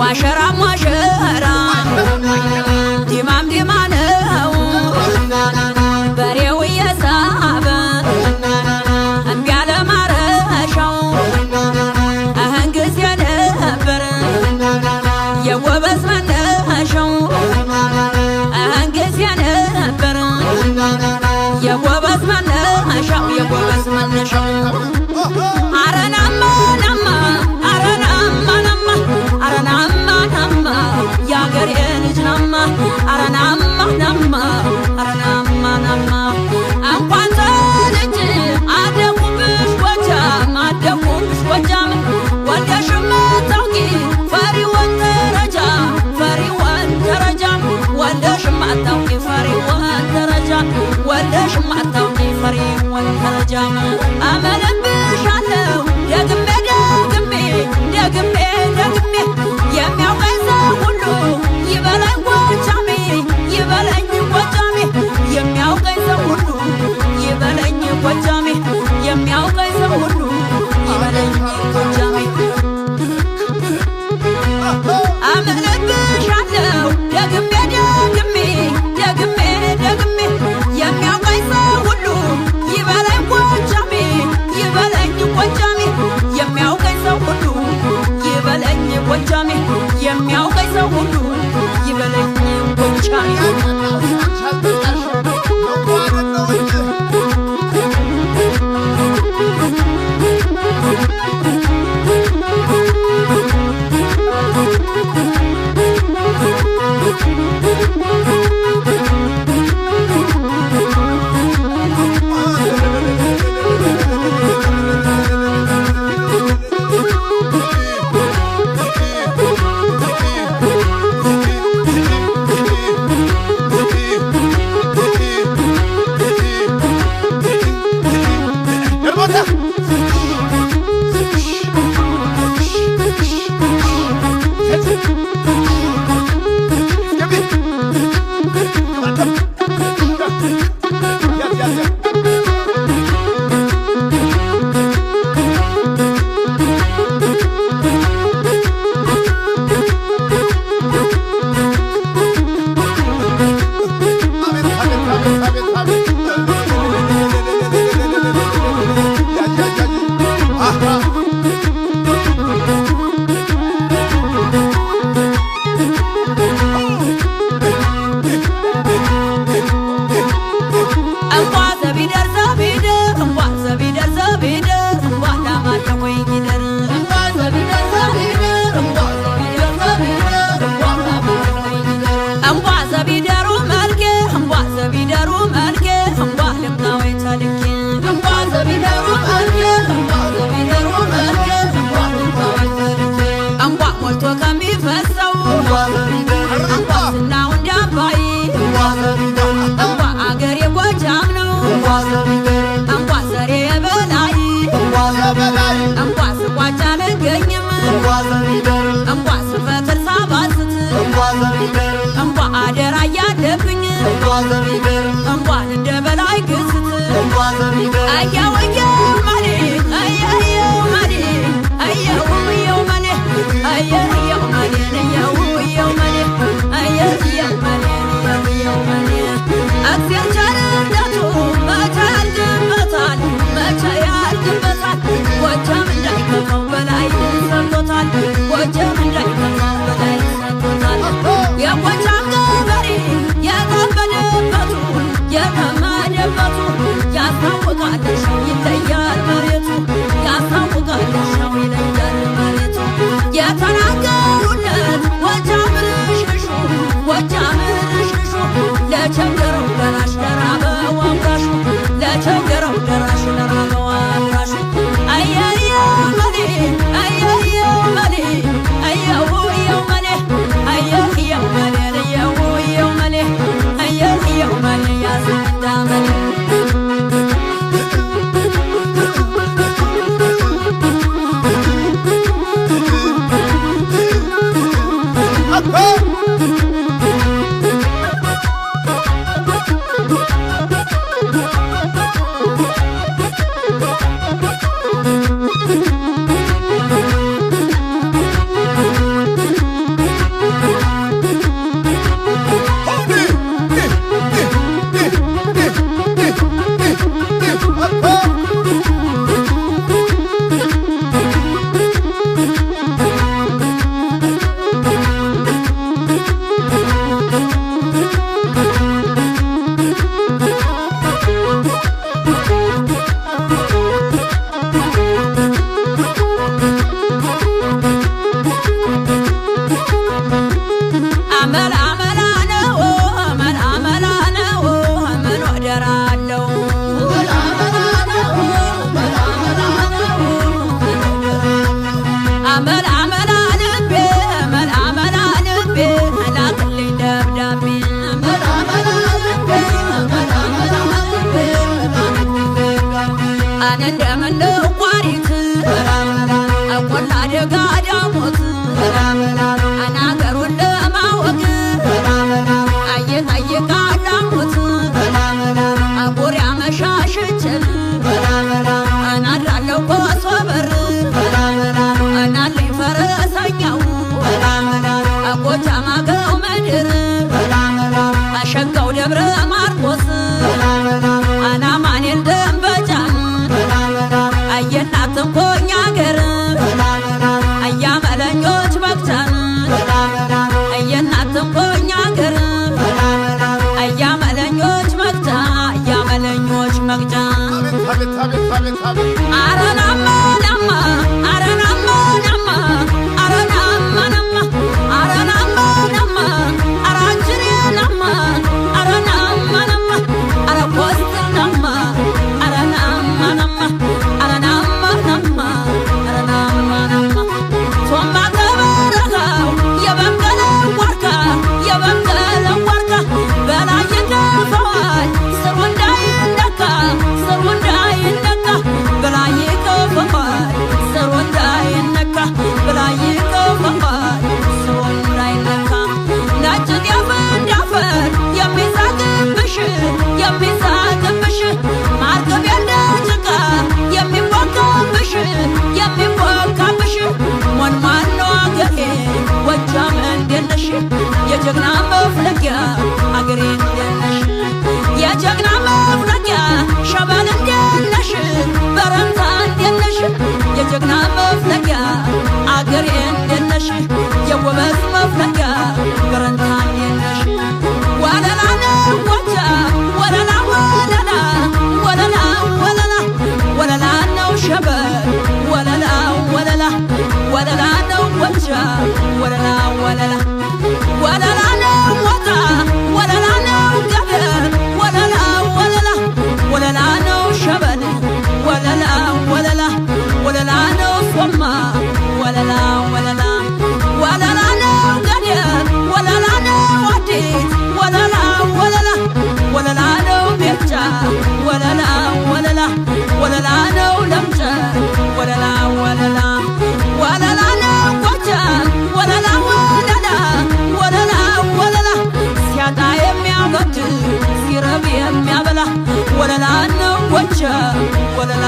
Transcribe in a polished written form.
ዋሸራ ዋሸራ ዲማም ዲማ ነው በሬው እየሳበ እምቢ አለ ማረሻው አሁን ጊዜ ነበር የጎበዝ መነሻው አሁን ጊዜ ነበር የጎበዝ መነሻው የጎበዝ መነሻው አረናማ ናማ አረናማ ናማ አረናማ ናማ ያገሬ ልጅ ናማ አረናማ ናማ አረናማ ናማ እንኳን ተልጅ አደኩብሽ ጎጃም አደኩብሽ ጎጃም ወልደሽም አታውቂ ፈሪውን ደረጃ ፈሪውን ደረጃ ወልደሽም አታውቂ ፈሪውን ደረጃ ወልደሽም አታውቂ ፈሪውን ደረጃ አመለብሻለሁ ደግሜ ደግሜ ደግሜ ደግሜ የሚያውቀኝ ሰው ሁሉ ይበለኝ ጎጃሜ ይበለኝ ጎጃሜ የሚያውቀኝ ሰው ሁሉ ይበለኝ ጎጃሜ የሚያውቀኝ ሰው ሁሉ ይበለኝ ጎጃሜ አመለብሻለሁ ደግሜ ደግሜ ደግሜ ደግሜ የሚያውቀኝ ሰው ሁሉ ይበለኝ ጎጃሜ ይበለኝ ጎጃሜ የሚያውቀኝ ሰው ሁሉ ይበለኝ ጎጃሜ የሚያውቀኝ ሰው ሁሉ ይበለኝ ጎጃሜ እንኳን እንደ በላይ ግዝት አያው አያው ማሌ አያው ማሌ አያው አያው ማሌ አያው ማሌ አያው አያው ማሌ አያው ማሌ አያው ማሌ አክሲር ቻለዳቱ መቻ ያልድበታል መቻ ያልድበታል ጎጃም እንዳይከፋው በላይ ሰጥቶታል ጎጃም እንዳይከፋው በላይ ሰጥቶታል የጎጃም ገበሬ የታመደበቱ የተማደበቱ ያስታውቃል ሻው ይለያል መሬቱ ያስታውቃል ሻው ይለያል መሬቱ የተናገሩለት ጎጃምን ሽሹ ጎጃምን ሽሹ ለቸገረው ደራሽ ለራበው አምራሹ ለቸገረው ደራሽ ለራበው አምራሹ አያየው መሌ አያየው መሌ አያው አያው መሌ አያየው መሌ አያው አያው መሌ አያየው መሌ ያስንዳ መሌ የጀግና መፍለቂያ አገሬ እንደነሽ የጀግና መፍለቂያ ሸበል እንደነሽ በረንታ እንደነሽ የጀግና መፍለቂያ አገሬ እንደነሽ የጎበዝ መፍለቂያ በረንታ እንደነሽ ወለላ ነው ወጃ ወለላ ወለላ ወለላ ወለላ ወለላ ነው ሸበል ወለላ ወለላ ወለላ ነው ወጃ ወለላ ወለላ ወለላ ነው ወጣ ወለላ ነው ገደል ወለላ ወለላ ወለላ ነው ሸበል ወለላ ወለላ ወለላ ነው ሶማ ወለላ ወለላ ወለላ ነው ገደል ወለላ ነው አዲስ ወለላ ወለላ ወለላ ነው ቤጫ ወለላ ወለላ ወለላ ነው ለምጨ ወለላ ወለላ ወለላ ነው ጎጃም ወለላ ወለላ ወለላ ወለላ ሲያጣ የሚያበድር ሲረብ የሚያበላ ወለላ ነው ጎጃም ወለላ